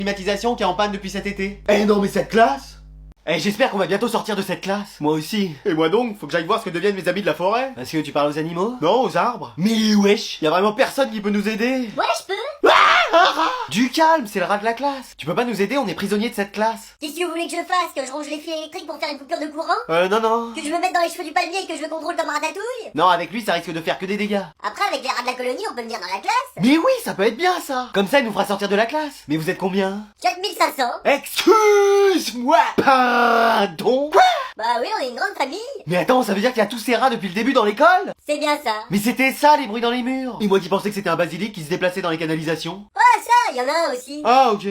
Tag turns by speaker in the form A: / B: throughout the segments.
A: Climatisation qui est en panne depuis cet été.
B: Eh non mais cette classe.
A: Eh, j'espère qu'on va bientôt sortir de cette classe. Moi aussi.
B: Et moi donc, faut que j'aille voir ce que deviennent mes amis de la forêt.
A: Parce que tu parles aux animaux?
B: Non, aux arbres.
A: Mais wesh, y a vraiment personne qui peut nous aider.
C: Ouais, je peux.
A: Du calme, c'est le rat de la classe. Tu peux pas nous aider, on est prisonniers de cette classe.
C: Qu'est-ce que vous voulez que je fasse? Que je ronge les fils électriques pour faire une coupure de courant?
A: Non.
C: Que je me mette dans les cheveux du palmier et que je le contrôle comme Ratatouille?
A: Non, avec lui, ça risque de faire que des dégâts.
C: Après, avec les rats de la colonie, on peut venir dans la classe?
A: Mais oui, ça peut être bien ça. Comme ça, il nous fera sortir de la classe. Mais vous êtes combien?
C: 4500.
A: Excuse-moi. Pardon? Quoi?
C: Bah oui, on est une grande famille.
A: Mais attends, ça veut dire qu'il y a tous ces rats depuis le début dans l'école?
C: C'est bien ça.
A: Mais c'était ça, les bruits dans les murs. Et moi qui pensais que c'était un basilic qui se déplaçait dans les canalisations.
C: Ah ça, y en a un aussi.
A: Ah, ok.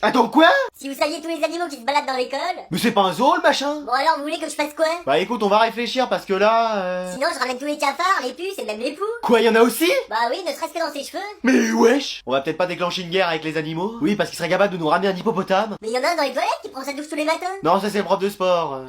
A: Attends, quoi?
C: Si vous saviez tous les animaux qui se baladent dans l'école.
A: Mais c'est pas un zoo, le machin?
C: Bon alors, vous voulez que je fasse quoi?
A: Bah écoute, on va réfléchir parce que là,
C: Sinon, je ramène tous les cafards, les puces et même les poux.
A: Quoi, y en a aussi?
C: Bah oui, ne serait-ce que dans ses cheveux.
A: Mais wesh! On va peut-être pas déclencher une guerre avec les animaux? Oui, parce qu'il serait capable de nous ramener un hippopotame.
C: Mais y en a un dans les toilettes qui prend sa douche tous les matins.
A: Non, ça c'est le prof de sport.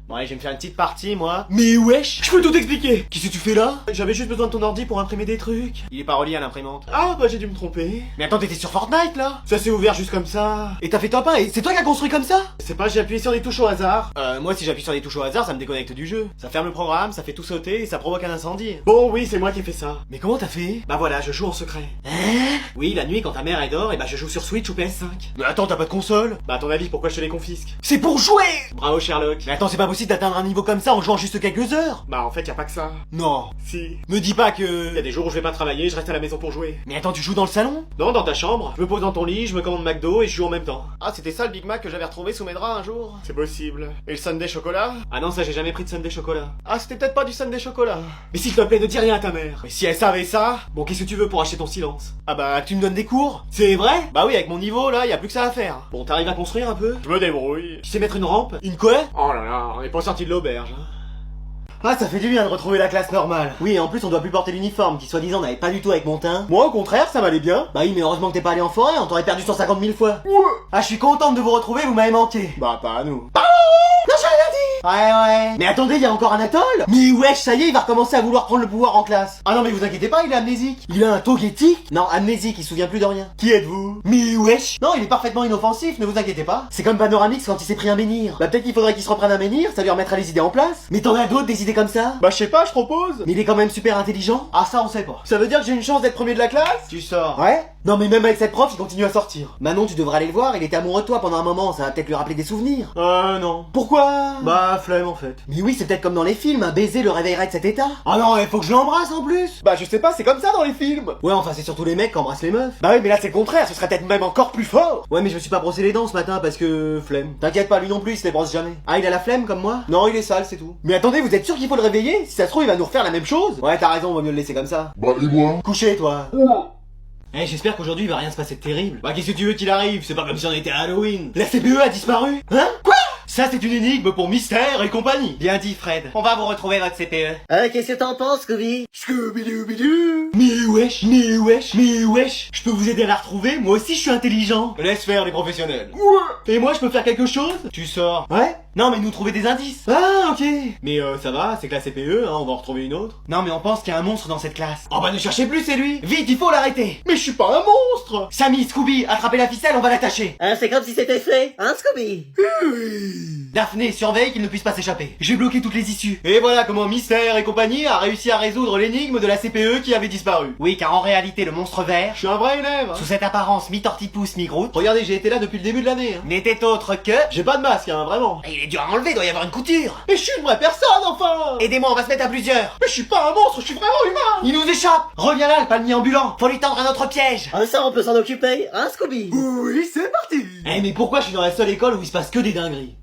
A: Bon allez, je vais me faire une petite partie, moi. Mais wesh, je peux tout expliquer. Qu'est-ce que tu fais là? J'avais juste besoin de ton ordi pour imprimer des trucs. Il est pas relié à l'imprimante. Ah bah j'ai dû me tromper. Mais attends, t'étais sur Fortnite là? Ça s'est ouvert juste comme ça. Et t'as fait top 1 et c'est toi qui as construit comme ça? C'est pas, j'ai appuyé sur des touches au hasard. Moi si j'appuie sur des touches au hasard, ça me déconnecte du jeu. Ça ferme le programme, ça fait tout sauter et ça provoque un incendie. Bon oui, c'est moi qui ai fait ça. Mais comment t'as fait? Bah voilà, je joue en secret. Hein? Oui, la nuit quand ta mère elle dort, et bah je joue sur Switch ou PS5. Mais attends, t'as pas de console? Bah à ton avis, pourquoi je te les confisque? C'est pour jouer! Bravo Sherlock. Mais attends, c'est pas possible d'atteindre un niveau comme ça en jouant juste quelques heures. Bah en fait y a pas que ça. Non. Si. Me dis pas que... Y a des jours où je vais pas travailler, je reste à la maison pour jouer. Mais attends, tu joues dans le salon? Non, dans ta chambre. Je me pose dans ton lit, je me commande McDo et je joue en même temps. Ah, c'était ça le Big Mac que j'avais retrouvé sous mes draps un jour? C'est possible. Et le Sundae chocolat? Ah non, ça j'ai jamais pris de Sundae chocolat. Ah, c'était peut-être pas du Sundae chocolat. Mais s'il te plaît, ne dis rien à ta mère. Mais si elle savait ça... Bon, qu'est-ce que tu veux pour acheter ton silence? Ah bah, tu me donnes des cours? C'est vrai? Bah oui, avec mon niveau là, y a plus que ça à faire. Bon, t'arrives à construire un peu? Je me débrouille. Tu sais mettre une rampe? Une quoi? Oh là là, on est pas sorti de l'auberge. Ah, ça fait du bien de retrouver la classe normale. Oui, et en plus on doit plus porter l'uniforme, qui soi-disant n'allait pas du tout avec mon teint. Moi au contraire, ça m'allait bien. Bah oui, mais heureusement que t'es pas allé en forêt, on t'aurait perdu 150 000 fois. Ouais. Ah, je suis contente de vous retrouver, vous m'avez manqué. Bah pas à nous. Non, j'ai rien dit. Ouais. Mais attendez, y a encore Anatole? Mais wesh, ça y est, il va recommencer à vouloir prendre le pouvoir en classe. Ah non, mais vous inquiétez pas, il est amnésique. Il a un togetic? Non, amnésique, il se souvient plus de rien. Qui êtes-vous? Mais wesh. Non, il est parfaitement inoffensif, ne vous inquiétez pas. C'est comme Panoramix quand il s'est pris un menhir. Bah peut-être qu'il faudrait qu'il se reprenne un menhir, ça lui remettra les idées en place. Mais t'en as d'autres des idées comme ça? Bah je sais pas, je propose. Mais il est quand même super intelligent. Ah ça on sait pas. Ça veut dire que j'ai une chance d'être premier de la classe? Tu sors. Ouais? Non mais même avec cette prof, il continue à sortir. Manon, tu devrais aller le voir, il était amoureux de toi pendant un moment, ça va peut-être lui rappeler des souvenirs. Non. Pourquoi? Bah flemme en fait. Mais oui, c'est peut-être comme dans les films, un baiser le réveillerait de cet état. Ah non, il faut que je l'embrasse en plus. Bah je sais pas, c'est comme ça dans les films. Ouais, enfin c'est surtout les mecs qui embrassent les meufs. Bah oui, mais là c'est le contraire, ce serait peut-être même encore plus fort. Ouais, mais je me suis pas brossé les dents ce matin parce que flemme. T'inquiète pas, lui non plus, il se les brosse jamais. Ah, il a la flemme comme moi? Non, il est sale, c'est tout. Mais attendez, vous êtes sûr qu'il faut le réveiller? Si ça se trouve, il va nous refaire la même chose. Ouais, t'as raison, on va mieux le laisser comme ça.
D: Bah et moi?
A: Couché, toi. Eh, j'espère qu'aujourd'hui il va rien se passer de terrible. Bah qu'est-ce que tu veux qu'il arrive? C'est pas comme si on était à Halloween. La CPE a disparu? Hein? Quoi? Ça c'est une énigme pour Mystère et compagnie. Bien dit Fred. On va vous retrouver votre CPE.
E: Qu'est-ce que t'en penses, Scooby?
A: Scooby-Doo. Mais wesh. Je peux vous aider à la retrouver? Moi aussi je suis intelligent. Laisse faire les professionnels. Ouais. Et moi je peux faire quelque chose? Tu sors. Ouais? Non mais nous trouver des indices. Ah ok. Mais ça va, c'est que la CPE, hein, on va en retrouver une autre. Non mais on pense qu'il y a un monstre dans cette classe. Oh bah ne cherchez plus, c'est lui. Vite, il faut l'arrêter. Mais je suis pas un monstre. Sammy, Scooby, attrapez la ficelle, on va l'attacher.
E: C'est comme si c'était fait, hein, Scooby?
A: Daphné, surveille qu'il ne puisse pas s'échapper. J'ai bloqué toutes les issues. Et voilà comment Mystère et compagnie a réussi à résoudre l'énigme de la CPE qui avait disparu. Oui, car en réalité, le monstre vert, je suis un vrai élève, sous cette apparence mi-tortipousse, mi-groute, regardez, j'ai été là depuis le début de l'année, n'était autre que... J'ai pas de masque, hein, vraiment. Et il est dur à enlever, doit y avoir une couture. Mais je suis une vraie personne, enfin. Aidez-moi, on va se mettre à plusieurs. Mais je suis pas un monstre, je suis vraiment humain. Il nous échappe. Reviens là, le palmier ambulant. Faut lui tendre un autre piège.
E: Ça, on peut s'en occuper, hein, Scooby?
A: Oui, c'est parti. Eh, mais pourquoi je suis dans la seule école où il se passe que des dingueries?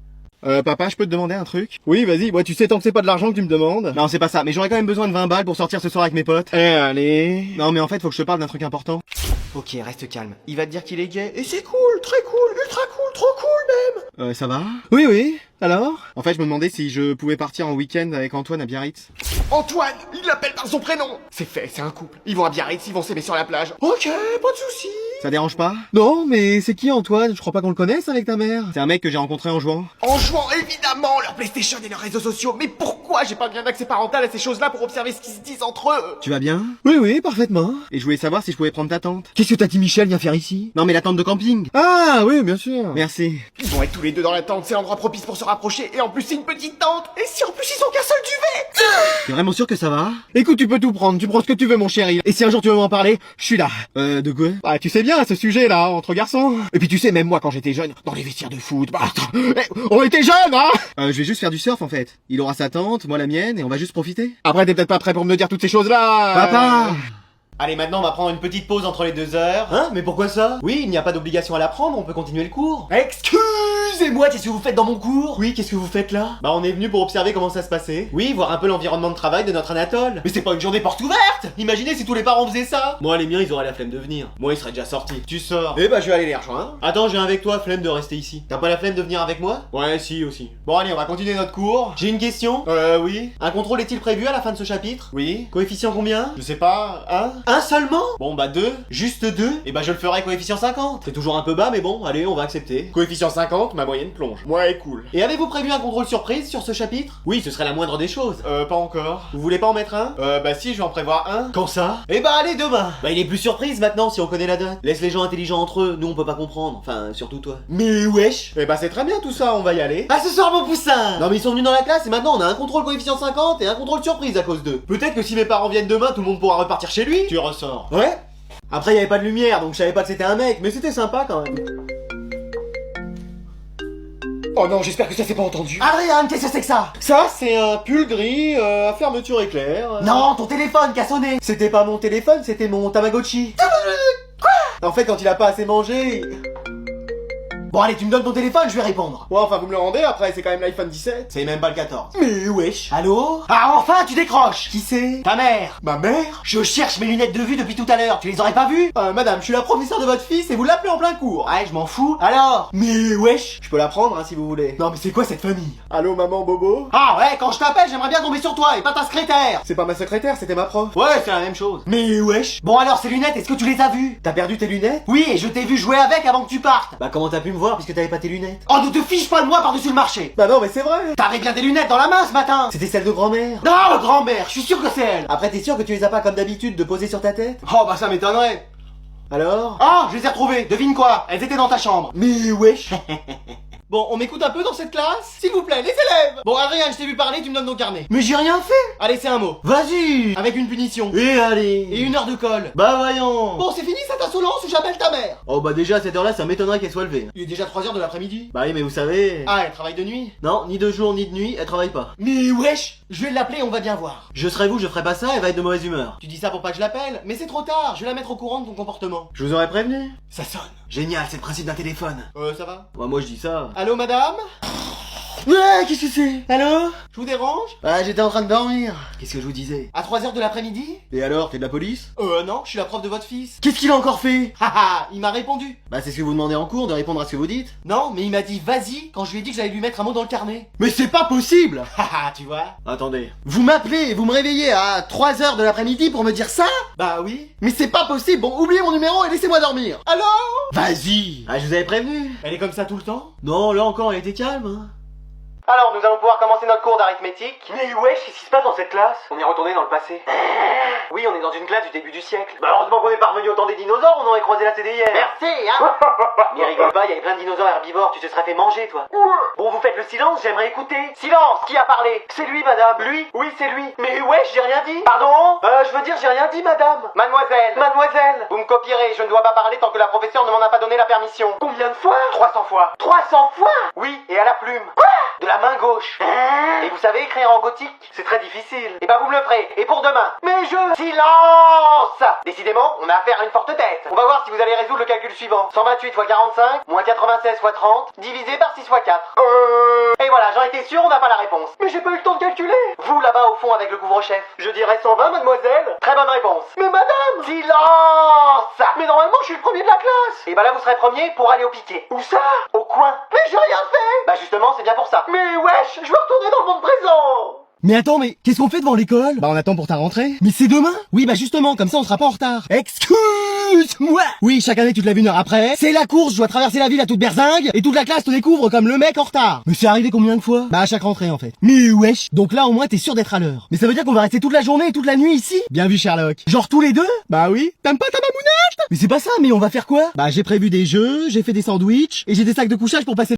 B: Papa, je peux te demander un truc? Oui, vas-y. Ouais, tu sais, tant que c'est pas de l'argent que tu me demandes. Non, c'est pas ça. Mais j'aurais quand même besoin de 20 balles pour sortir ce soir avec mes potes. Allez. Non, mais en fait, faut que je te parle d'un truc important.
A: Ok, reste calme. Il va te dire qu'il est gay. Et c'est cool, très cool, ultra cool, trop cool même.
B: Ça va? Oui. Alors? En fait, je me demandais si je pouvais partir en week-end avec Antoine à Biarritz.
A: Antoine, il l'appelle par son prénom. C'est fait, c'est un couple. Ils vont à Biarritz, ils vont s'aimer sur la plage. Ok, pas de soucis.
B: Ça dérange pas? Non, mais c'est qui Antoine? Je crois pas qu'on le connaisse avec ta mère. C'est un mec que j'ai rencontré en jouant.
A: En jouant évidemment leur PlayStation et leurs réseaux sociaux, mais pourquoi j'ai pas bien d'accès parental à ces choses-là pour observer ce qu'ils se disent entre eux?
B: Tu vas bien? Oui, oui, parfaitement. Et je voulais savoir si je pouvais prendre ta tante. Qu'est-ce que t'as dit Michel vient faire ici? Non mais la tente de camping. Ah oui, bien sûr. Merci.
A: Ils vont être tous les deux dans la tente, c'est l'endroit propice pour se rapprocher, et en plus c'est une petite tente. Et si en plus ils ont qu'un seul duvet?
B: T'es vraiment sûr que ça va? Écoute, tu peux tout prendre, tu prends ce que tu veux mon chéri. Et si un jour tu veux m'en parler, je suis là. De quoi? Bah tu sais bien, ce sujet là, entre garçons. Et puis tu sais, même moi quand j'étais jeune, dans les vestiaires de foot, bah on était jeunes hein. Je vais juste faire du surf en fait. Il aura sa tente, moi la mienne, et on va juste profiter. Après t'es peut-être pas prêt pour me dire toutes ces choses là. Papa.
A: Allez, maintenant on va prendre une petite pause entre les 2 heures. Hein? Mais pourquoi ça? Oui, il n'y a pas d'obligation à la prendre, on peut continuer le cours. Excusez-moi, qu'est-ce que vous faites dans mon cours? Oui, qu'est-ce que vous faites là? Bah on est venu pour observer comment ça se passait. Oui, voir un peu l'environnement de travail de notre Anatole. Mais c'est pas une journée porte ouverte! Imaginez si tous les parents faisaient ça! Moi les miens ils auraient la flemme de venir. Moi ils seraient déjà sortis. Tu sors. Eh bah je vais aller les rejoindre. Attends, je viens avec toi, flemme de rester ici. T'as pas la flemme de venir avec moi? Ouais, si aussi. Bon allez, on va continuer notre cours. J'ai une question. Oui. Un contrôle est-il prévu à la fin de ce chapitre? Oui. Coefficient combien? Je sais pas. Un seulement? Bon bah 2. Juste 2? Et bah je le ferai coefficient 50. C'est toujours un peu bas mais bon, allez, on va accepter. Coefficient 50, ma moyenne plonge. Ouais, cool. Et avez-vous prévu un contrôle surprise sur ce chapitre? Oui, ce serait la moindre des choses. Pas encore. Vous voulez pas en mettre un? Bah si, je vais en prévoir un. Quand ça? Eh bah allez, demain. Bah il est plus surprise maintenant si on connaît la date. Laisse les gens intelligents entre eux, nous on peut pas comprendre. Enfin, surtout toi. Mais wesh. Eh bah c'est très bien tout ça, on va y aller. À ce soir mon poussin. Non mais ils sont venus dans la classe et maintenant on a un contrôle coefficient 50 et un contrôle surprise à cause d'eux. Peut-être que si mes parents viennent demain, tout le monde pourra repartir chez lui. Tu ressors. Ouais. Après y avait pas de lumière donc je savais pas que c'était un mec, mais c'était sympa quand même. Oh non, j'espère que ça s'est pas entendu. Adrien, qu'est-ce que c'est que ça? Ça, c'est un pull gris à fermeture éclair. Non, ton téléphone qui a sonné. C'était pas mon téléphone, c'était mon Tamagotchi. Quoi? En fait, quand il a pas assez mangé... Bon allez, tu me donnes ton téléphone, je vais répondre. Ouais, enfin vous me le rendez, après c'est quand même l'iPhone 17. C'est même pas le 14. Mais wesh. Allô? Ah enfin, tu décroches. Qui c'est? Ta mère. Ma mère? Je cherche mes lunettes de vue depuis tout à l'heure, tu les aurais pas vues? Madame, je suis la professeure de votre fils et vous l'appelez en plein cours. Ouais, je m'en fous. Alors? Mais wesh. Je peux la prendre, hein, si vous voulez. Non mais c'est quoi cette famille? Allô maman Bobo? Ah ouais, quand je t'appelle, j'aimerais bien tomber sur toi et pas ta secrétaire. C'est pas ma secrétaire, c'était ma prof. Ouais, c'est la même chose. Mais wesh. Bon alors, ces lunettes, est-ce que tu les as vues? T'as perdu tes lunettes? Oui, et je t'ai vu jouer avec avant que tu partes. Bah comment t'as pu me voir puisque t'avais pas tes lunettes? Oh, ne te fiche pas de moi par-dessus le marché. Bah non, mais c'est vrai. T'avais bien des lunettes dans la main ce matin. C'était celle de grand-mère. Non, grand-mère, je suis sûr que c'est elle. Après, t'es sûr que tu les as pas comme d'habitude de poser sur ta tête? Oh, bah ça m'étonnerait. Alors? Ah, je les ai retrouvées. Devine quoi? Elles étaient dans ta chambre. Mais wesh. Bon, on m'écoute un peu dans cette classe? S'il vous plaît, les élèves! Bon, Adrien, je t'ai vu parler, tu me donnes ton carnet. Mais j'ai rien fait! Allez, c'est un mot. Vas-y! Avec une punition. Et allez! Et 1 heure de colle. Bah voyons! Bon, c'est fini cette insolence ou j'appelle ta mère? Oh bah déjà, à cette heure-là, ça m'étonnerait qu'elle soit levée. Il est déjà 3 heures de l'après-midi. Bah oui, mais vous savez... Ah, elle travaille de nuit? Non, ni de jour, ni de nuit, elle travaille pas. Mais wesh! Je vais l'appeler, on va bien voir. Je serai vous, je ferai pas ça, elle va être de mauvaise humeur. Tu dis ça pour pas que je l'appelle? Mais c'est trop tard, je vais la mettre au courant de ton comportement. Je vous aurais prévenu. Ça sonne. Génial, c'est le principe d'un téléphone. Ça va? Bah moi je dis ça. Allô madame? Ouais, qu'est-ce que c'est? Allô? Je vous dérange? Ah, j'étais en train de dormir. Qu'est-ce que je vous disais? À 3 heures de l'après-midi? Et alors, t'es de la police? Non, je suis la prof de votre fils. Qu'est-ce qu'il a encore fait? Haha, il m'a répondu. Bah c'est ce que vous demandez en cours, de répondre à ce que vous dites? Non, mais il m'a dit vas-y quand je lui ai dit que j'allais lui mettre un mot dans le carnet. Mais c'est pas possible! Haha, tu vois? Attendez. Vous m'appelez et vous me réveillez à 3 heures de l'après-midi pour me dire ça? Bah oui. Mais c'est pas possible, bon, oubliez mon numéro et laissez-moi dormir. Allô? Vas-y. Ah, je vous avais prévenu. Elle est comme ça tout le temps? Non, là encore, elle était calme, hein. Alors, nous allons pouvoir commencer notre cours d'arithmétique. Mais wesh, qu'est-ce qui se passe dans cette classe? On est retourné dans le passé. Oui, on est dans une classe du début du siècle. Bah heureusement qu'on est parvenu au temps des dinosaures, on aurait croisé la CDIR. Merci, hein. Mais rigole pas, il y avait plein de dinosaures herbivores, tu te serais fait manger, toi. Bon, vous faites le silence, j'aimerais écouter. Silence, qui a parlé? C'est lui, madame. Lui? Oui, c'est lui. Mais wesh, j'ai rien dit. Pardon? Je veux dire, j'ai rien dit, madame. Mademoiselle. Mademoiselle. Vous me copierez, je ne dois pas parler tant que la professeure ne m'en a pas donné la permission. Combien de fois? 300 fois. 300 fois? Oui, et à la plume. Quoi? De la main gauche. Et vous savez écrire en gothique? C'est très difficile. Et bah vous me le ferez. Et pour demain. Mais je... Silence! Décidément, on a affaire à une forte tête. On va voir si vous allez résoudre le calcul suivant. 128 fois 45, moins 96 fois 30, divisé par 6 fois 4. Et voilà, j'en étais sûr, on n'a pas la réponse. Mais j'ai pas eu le temps de calculer. Vous là-bas au fond avec le couvre-chef. Je dirais 120, mademoiselle. Très bonne réponse. Mais madame! Silence! Mais normalement, je suis le premier de la classe. Et bah là, vous serez premier pour aller au piquet. Où ça? Au coin. Mais j'ai rien fait. Bah justement, c'est bien pour ça. Mais wesh, je veux retourner dans le monde présent.
B: Mais attends, mais qu'est-ce qu'on fait devant l'école? Bah on attend pour ta rentrée. Mais c'est demain? Oui, bah justement, comme ça on sera pas en retard. Excuse-moi. Oui, chaque année tu te lèves 1 heure après. C'est la course, je dois traverser la ville à toute berzingue et toute la classe te découvre comme le mec en retard. Mais c'est arrivé combien de fois? Bah à chaque rentrée en fait. Mais wesh. Donc là au moins t'es sûr d'être à l'heure. Mais ça veut dire qu'on va rester toute la journée et toute la nuit ici? Bien vu Sherlock. Genre tous les deux? Bah oui. T'aimes pas ta mamounette? Mais c'est pas ça, mais on va faire quoi? Bah j'ai prévu des jeux, j'ai fait des sandwichs et j'ai des sacs de couchage pour passer